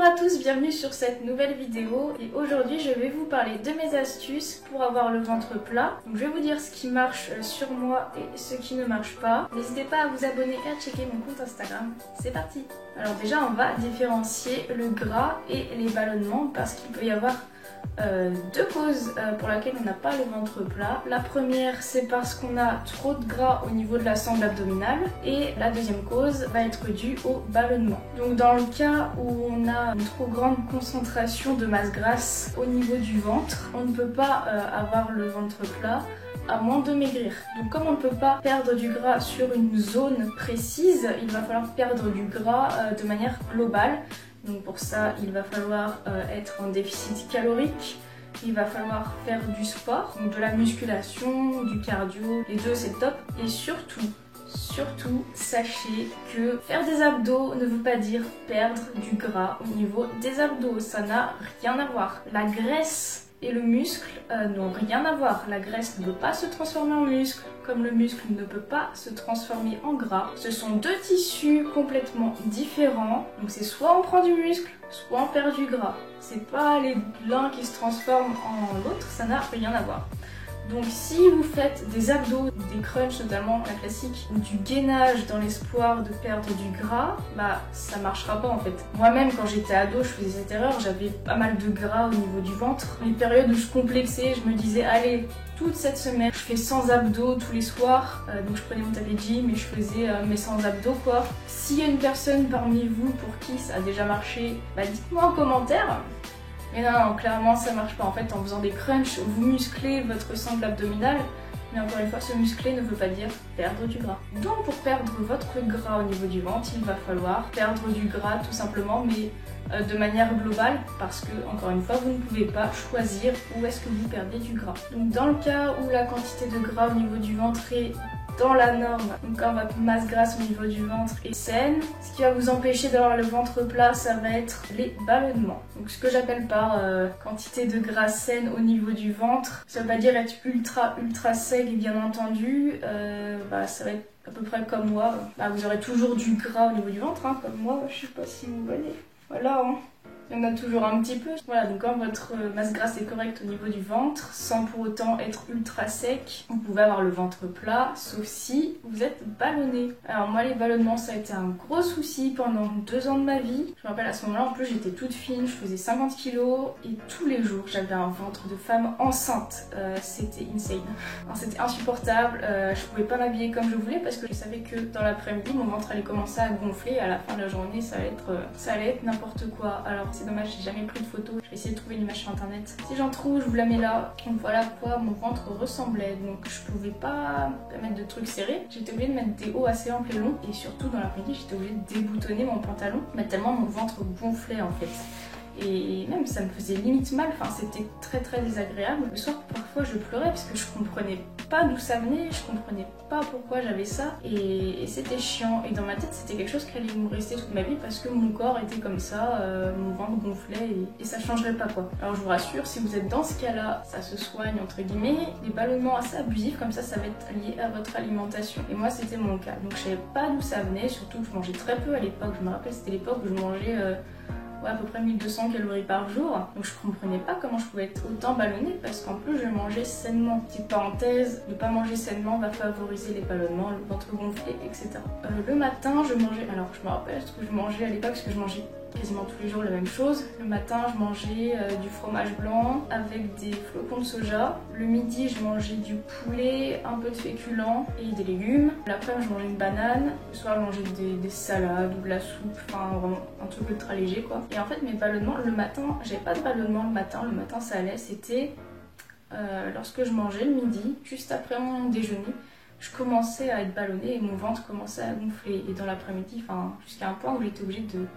à tous, bienvenue sur cette nouvelle vidéo et aujourd'hui je vais vous parler de mes astuces pour avoir le ventre plat. Donc je vais vous dire ce qui marche sur moi et ce qui ne marche pas. N'hésitez pas à vous abonner et à checker mon compte Instagram. C'est parti! Alors déjà on va différencier le gras et les ballonnements parce qu'il peut y avoir deux causes pour lesquelles on n'a pas le ventre plat. La première, c'est parce qu'on a trop de gras au niveau de la sangle abdominale et la deuxième cause va être due au ballonnement. Donc dans le cas où on a une trop grande concentration de masse grasse au niveau du ventre, on ne peut pas avoir le ventre plat à moins de maigrir. Donc comme on ne peut pas perdre du gras sur une zone précise, il va falloir perdre du gras de manière globale. Donc pour ça, il va falloir être en déficit calorique, il va falloir faire du sport, donc de la musculation, du cardio, les deux c'est top. Et surtout, sachez que faire des abdos ne veut pas dire perdre du gras au niveau des abdos, ça n'a rien à voir. La graisse et le muscle n'ont rien à voir. La graisse ne peut pas se transformer en muscle, comme le muscle ne peut pas se transformer en gras. Ce sont deux tissus complètement différents. Donc c'est soit on prend du muscle, soit on perd du gras. C'est pas l'un qui se transforme en l'autre, ça n'a rien à voir. Donc si vous faites des abdos, des crunchs notamment, la classique, ou du gainage dans l'espoir de perdre du gras, bah ça marchera pas en fait. Moi-même quand j'étais ado, je faisais cette erreur, j'avais pas mal de gras au niveau du ventre. Les périodes où je complexais, je me disais allez, toute cette semaine, je fais 100 abdos tous les soirs, donc je prenais mon tapis de gym et je faisais mes 100 abdos quoi. S'il y a une personne parmi vous pour qui ça a déjà marché, bah dites-moi en commentaire. Mais non, clairement ça marche pas. En fait, en faisant des crunchs, vous musclez votre sangle abdominale. Mais encore une fois, se muscler ne veut pas dire perdre du gras. Donc pour perdre votre gras au niveau du ventre, il va falloir perdre du gras tout simplement, mais de manière globale, parce que, encore une fois, vous ne pouvez pas choisir où est-ce que vous perdez du gras. Donc dans le cas où la quantité de gras au niveau du ventre est dans la norme, donc quand votre masse grasse au niveau du ventre est saine, ce qui va vous empêcher d'avoir le ventre plat, ça va être les ballonnements. Donc ce que j'appelle par quantité de gras saine au niveau du ventre, ça veut pas dire être ultra sec bien entendu, ça va être à peu près comme moi. Vous aurez toujours du gras au niveau du ventre, comme moi, je sais pas si vous voyez. Voilà, il y en a toujours un petit peu. Voilà, donc quand votre masse grasse est correcte au niveau du ventre, sans pour autant être ultra sec, vous pouvez avoir le ventre plat, sauf si vous êtes ballonné. Alors moi, les ballonnements, ça a été un gros souci pendant 2 ans de ma vie. Je me rappelle à ce moment-là, en plus, j'étais toute fine, je faisais 50 kilos et tous les jours, j'avais un ventre de femme enceinte. C'était insane. C'était insupportable. Je pouvais pas m'habiller comme je voulais parce que je savais que dans l'après-midi, mon ventre allait commencer à gonfler et à la fin de la journée, ça allait être n'importe quoi. Alors c'est dommage, j'ai jamais pris de photo. Je vais essayer de trouver une image sur internet. Si j'en trouve, je vous la mets là. Donc voilà à quoi mon ventre ressemblait. Donc je pouvais pas mettre de trucs serrés. J'étais obligée de mettre des hauts assez amples et longs. Et surtout dans l'après-midi, j'étais obligée de déboutonner mon pantalon. Mais tellement mon ventre gonflait en fait. Et même ça me faisait limite mal, c'était très désagréable. Le soir parfois je pleurais parce que je comprenais pas d'où ça venait, je comprenais pas pourquoi j'avais ça et c'était chiant. Et dans ma tête c'était quelque chose qui allait me rester toute ma vie parce que mon corps était comme ça, mon ventre gonflait et ça changerait pas quoi. Alors je vous rassure, si vous êtes dans ce cas là, ça se soigne entre guillemets. Des ballonnements assez abusifs comme ça va être lié à votre alimentation. Et moi c'était mon cas, donc je savais pas d'où ça venait, surtout que je mangeais très peu à l'époque. Je me rappelle c'était l'époque où je mangeais à peu près 1200 calories par jour. Donc je comprenais pas comment je pouvais être autant ballonnée parce qu'en plus je mangeais sainement. Petite parenthèse, ne pas manger sainement va favoriser les ballonnements, le ventre gonflé, etc. Le matin je mangeais, alors je me rappelle ce que je mangeais à l'époque parce que je mangeais quasiment tous les jours la même chose. Le matin je mangeais du fromage blanc avec des flocons de soja. Le midi je mangeais du poulet, un peu de féculents et des légumes. L'après-midi je mangeais une banane. Le soir je mangeais des salades ou de la soupe, vraiment un truc ultra léger quoi. Et en fait mes ballonnements le matin, j'avais pas de ballonnement le matin ça allait, c'était lorsque je mangeais le midi, juste après mon déjeuner, je commençais à être ballonnée et mon ventre commençait à gonfler. Et dans l'après-midi, jusqu'à un point où j'étais obligée de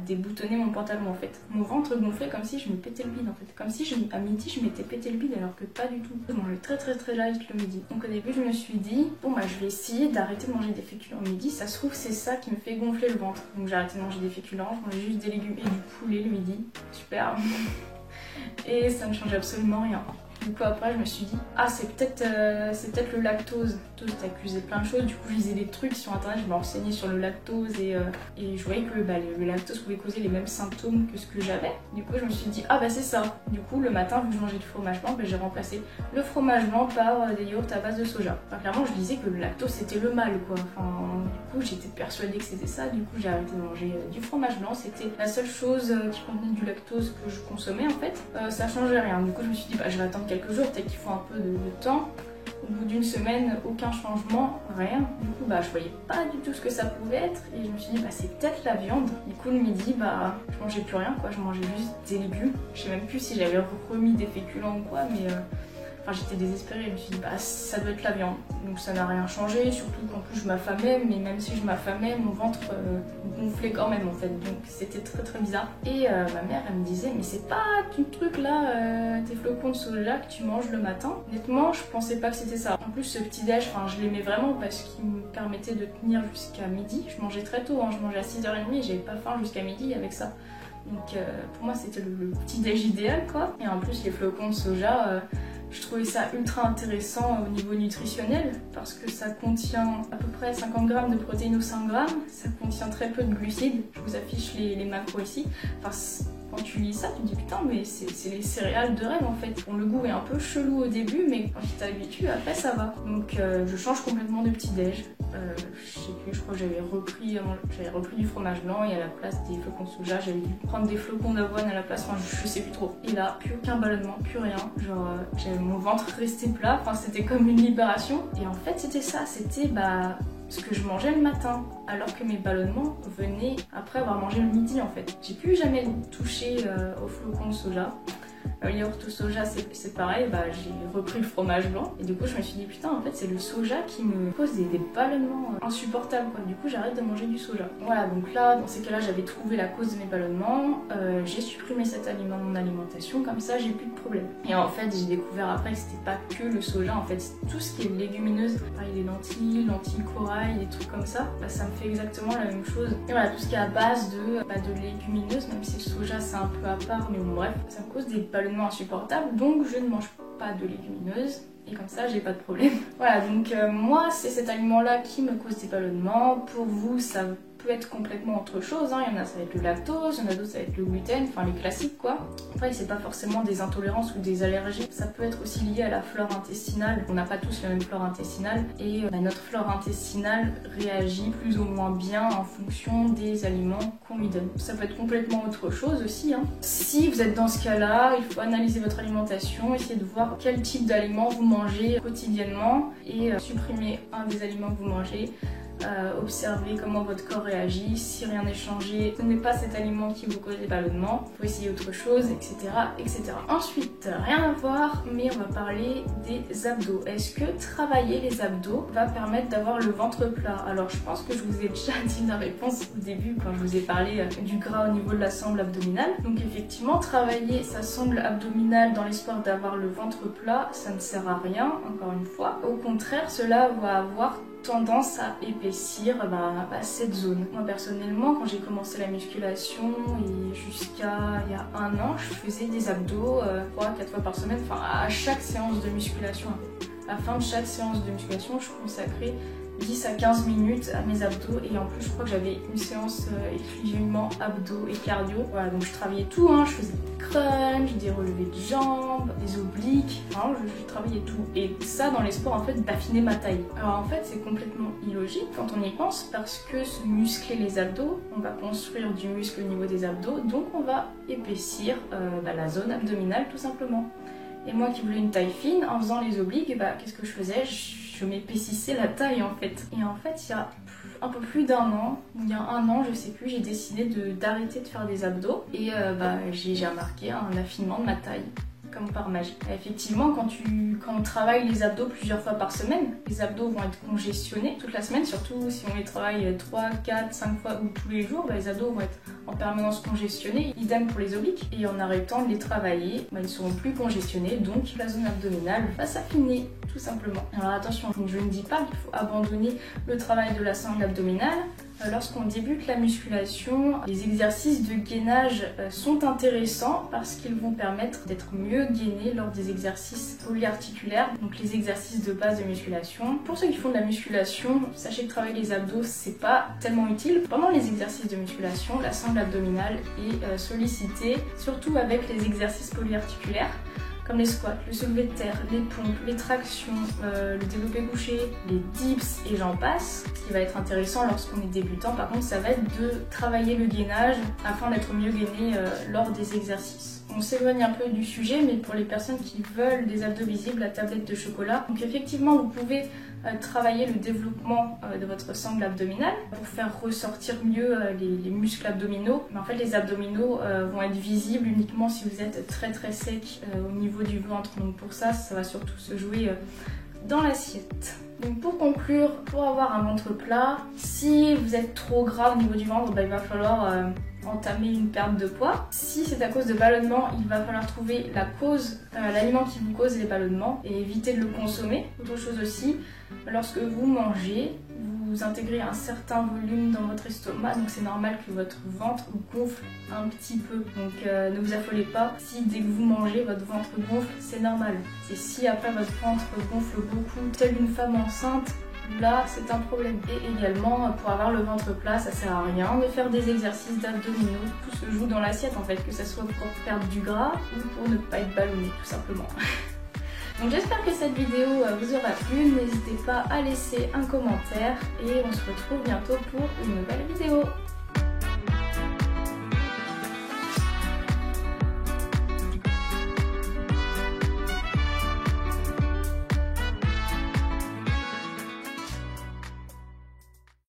déboutonner mon pantalon en fait. Mon ventre gonflait comme si je me pétais le bide en fait. Comme si à midi je m'étais pété le bide alors que pas du tout. Je mangeais très light le midi. Donc au début je me suis dit, je vais essayer d'arrêter de manger des féculents au midi. Ça se trouve c'est ça qui me fait gonfler le ventre. Donc j'ai arrêté de manger des féculents, je mangeais juste des légumes et du poulet le midi. Super. Et ça ne changeait absolument rien. Du coup après je me suis dit ah c'est peut-être le lactose. Ça accusait plein de choses, du coup je lisais des trucs sur internet, je me renseignais sur le lactose et je voyais que le lactose pouvait causer les mêmes symptômes que ce que j'avais. Du coup je me suis dit ah bah c'est ça. Du coup le matin vu que je mangeais du fromage blanc, j'ai remplacé le fromage blanc par des yaourts à base de soja. Enfin, clairement je disais que le lactose c'était le mal quoi. Enfin, du coup j'étais persuadée que c'était ça, du coup j'ai arrêté de manger du fromage blanc, c'était la seule chose qui contenait du lactose que je consommais en fait. Ça changeait rien, du coup je me suis dit bah je vais attendre quelques jours, peut-être qu'il faut un peu de temps. Au bout d'une semaine, aucun changement, rien. Du coup, je voyais pas du tout ce que ça pouvait être et je me suis dit, c'est peut-être la viande. Du coup, le midi, je mangeais plus rien, quoi. Je mangeais juste des légumes. Je sais même plus si j'avais remis des féculents ou quoi, mais j'étais désespérée. Je me suis dit, ça doit être la viande. Donc ça n'a rien changé, surtout qu'en plus je m'affamais, mais même si je m'affamais, mon ventre gonflait quand même en fait. Donc c'était très très bizarre. Et ma mère, elle me disait, mais c'est pas tout truc là, tes flocons de soja que tu manges le matin. Honnêtement, je pensais pas que c'était ça. En plus, ce petit déj, je l'aimais vraiment parce qu'il me permettait de tenir jusqu'à midi. Je mangeais très tôt, je mangeais à 6h30 et j'avais pas faim jusqu'à midi avec ça. Donc pour moi, c'était le petit déj idéal quoi. Et en plus, les flocons de soja, je trouvais ça ultra intéressant au niveau nutritionnel parce que ça contient à peu près 50 grammes de protéines ou 100 grammes, ça contient très peu de glucides, je vous affiche les macros ici. Quand tu lis ça, tu te dis putain mais c'est les céréales de rêve en fait. Bon, le goût est un peu chelou au début mais quand tu t'habitues après ça va. Donc je change complètement de petit déj. Je sais plus, je crois que j'avais repris du fromage blanc et à la place des flocons de soja j'avais dû prendre des flocons d'avoine à la place, je sais plus trop. Et là plus aucun ballonnement, plus rien, j'avais mon ventre resté plat, c'était comme une libération. Et en fait c'était ça, c'était ce que je mangeais le matin, alors que mes ballonnements venaient après avoir mangé le midi en fait. J'ai plus jamais touché aux flocons de soja. Le yaourt au soja c'est pareil, j'ai repris le fromage blanc et du coup je me suis dit putain en fait c'est le soja qui me cause des ballonnements insupportables quoi. Du coup j'arrête de manger du soja. Voilà, donc là dans ces cas-là j'avais trouvé la cause de mes ballonnements, j'ai supprimé cet aliment de mon alimentation, comme ça j'ai plus de problème. Et en fait j'ai découvert après que c'était pas que le soja, en fait c'est tout ce qui est légumineuse, les lentilles corail, des trucs comme ça, ça me fait exactement la même chose. Et voilà, tout ce qui est à base de légumineuses, même si le soja c'est un peu à part, mais bon bref, ça me cause des ballonnements insupportables, donc je ne mange pas de légumineuses et comme ça j'ai pas de problème. Voilà, donc moi c'est cet aliment là qui me cause des ballonnements. Pour vous ça peut être complètement autre chose, il y en a ça va être le lactose, il y en a d'autres ça va être le gluten, les classiques quoi. Après c'est pas forcément des intolérances ou des allergies, ça peut être aussi lié à la flore intestinale. On n'a pas tous la même flore intestinale et notre flore intestinale réagit plus ou moins bien en fonction des aliments qu'on lui donne. Ça peut être complètement autre chose aussi. Si vous êtes dans ce cas là, il faut analyser votre alimentation, essayer de voir quel type d'aliments vous mangez quotidiennement et supprimer un des aliments que vous mangez. Observer comment votre corps réagit, si rien n'est changé, ce n'est pas cet aliment qui vous cause des ballonnements, il faut essayer autre chose, etc. etc. Ensuite, rien à voir, mais on va parler des abdos. Est-ce que travailler les abdos va permettre d'avoir le ventre plat? Alors je pense que je vous ai déjà dit la réponse au début quand je vous ai parlé du gras au niveau de la sangle abdominale. Donc effectivement, travailler sa sangle abdominale dans l'espoir d'avoir le ventre plat, ça ne sert à rien, encore une fois. Au contraire, cela va avoir tendance à épaissir cette zone. Moi personnellement, quand j'ai commencé la musculation et jusqu'à il y a 1 an, je faisais des abdos 3-4 fois par semaine, à chaque séance de musculation. À la fin de chaque séance de musculation, je consacrais 10 à 15 minutes à mes abdos et en plus je crois que j'avais une séance exclusivement abdos et cardio. Voilà, donc je travaillais tout, je faisais des crunchs, des relevés de jambes, des obliques, je travaillais tout. Et ça dans les sports en fait d'affiner ma taille. Alors en fait c'est complètement illogique quand on y pense parce que se muscler les abdos, on va construire du muscle au niveau des abdos, donc on va épaissir la zone abdominale tout simplement. Et moi qui voulais une taille fine, en faisant les obliques, qu'est-ce que je faisais? Je m'épaississais la taille en fait. Et en fait, il y a un peu plus d'1 an, il y a 1 an, je sais plus, j'ai décidé d'arrêter de faire des abdos. Et j'ai remarqué un affinement de ma taille, comme par magie. Et effectivement, quand on travaille les abdos plusieurs fois par semaine, les abdos vont être congestionnés toute la semaine, surtout si on les travaille 3, 4, 5 fois ou tous les jours, les abdos vont être en permanence congestionnés, idem pour les obliques. Et en arrêtant de les travailler, ils seront plus congestionnés, donc la zone abdominale va s'affiner, tout simplement. Alors attention, je ne dis pas qu'il faut abandonner le travail de la sangle abdominale, Lorsqu'on débute la musculation, les exercices de gainage sont intéressants parce qu'ils vont permettre d'être mieux gainés lors des exercices polyarticulaires, donc les exercices de base de musculation. Pour ceux qui font de la musculation, sachez que travailler les abdos, c'est pas tellement utile. Pendant les exercices de musculation, la sangle abdominale est sollicitée, surtout avec les exercices polyarticulaires, comme les squats, le soulevé de terre, les pompes, les tractions, le développé couché, les dips et j'en passe. Ce qui va être intéressant lorsqu'on est débutant, par contre, ça va être de travailler le gainage afin d'être mieux gainé lors des exercices. On s'éloigne un peu du sujet, mais pour les personnes qui veulent des abdos visibles, la tablette de chocolat. Donc effectivement, vous pouvez travailler le développement de votre sangle abdominale pour faire ressortir mieux les muscles abdominaux. Mais en fait, les abdominaux vont être visibles uniquement si vous êtes très très sec au niveau du ventre. Donc pour ça, ça va surtout se jouer dans l'assiette. Donc pour conclure, pour avoir un ventre plat, si vous êtes trop gras au niveau du ventre, il va falloir entamer une perte de poids. Si c'est à cause de ballonnement, il va falloir trouver la cause, l'aliment qui vous cause les ballonnements et éviter de le consommer. Autre chose aussi, lorsque vous mangez, vous intégrez un certain volume dans votre estomac, donc c'est normal que votre ventre gonfle un petit peu. Donc ne vous affolez pas, si dès que vous mangez, votre ventre gonfle, c'est normal. Et si après votre ventre gonfle beaucoup, telle une femme enceinte, là c'est un problème. Et également, pour avoir le ventre plat, ça sert à rien de faire des exercices d'abdominaux. Tout se joue dans l'assiette en fait, que ce soit pour perdre du gras ou pour ne pas être ballonné tout simplement. Donc j'espère que cette vidéo vous aura plu, n'hésitez pas à laisser un commentaire et on se retrouve bientôt pour une nouvelle vidéo.